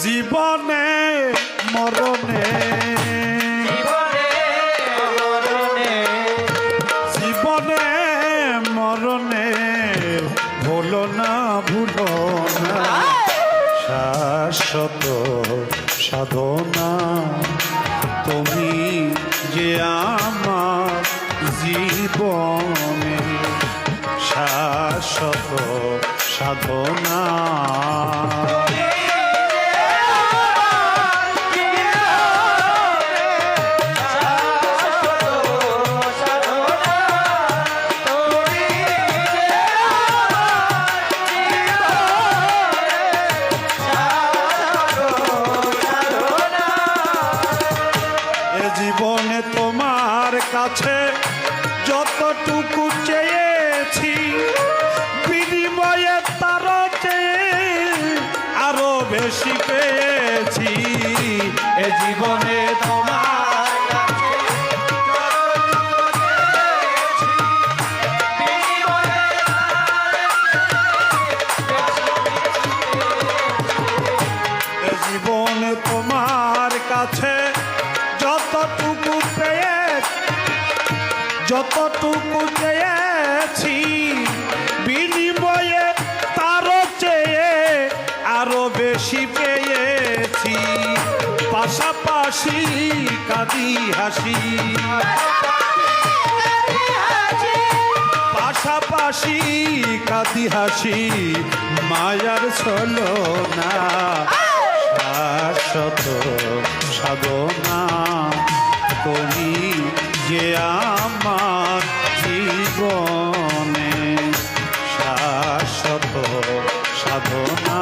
জীবনে মরণে জীবনে মরণে ভুলো না শাশ্বত সাধনা তুমি যে আমার জীবনে শাশ্বত সাধনা। জীবনে তোমার কাছে যতটুকু চেয়েছি বিনিময়ে তার চেয়ে আরো বেশি পেয়েছি। এ জীবনে তোমার কাছে এ জীবনে তোমার কাছে যতটুকু চেয়েছি বিনিময়ে তারও চেয়ে আরো বেশি পেয়েছি। পাশাপাশি কাঁদি হাসি পাশাপাশি কাঁদি হাসি মায়ার ছলনা শাশ্বত সাধনা তুমি যে আমার জীবনে শাশ্বত সাধনা।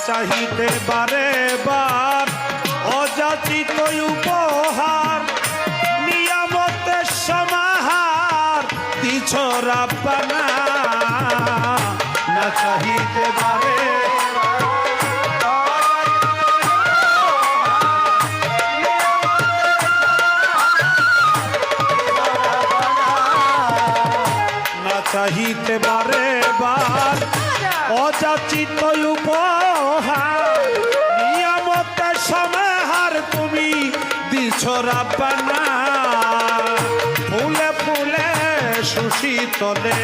চাহিতে বারে বার অযাচিত উপহার নিয়ামতের সমাহার দিছ রাব্বানা না চাহিতে বারে না চাহিতে বারে বার অযাচিত উপহার নিয়ামতের সমাহার তুমি দিছ রাব্বানা ফুলে ফুলে সুশীতলে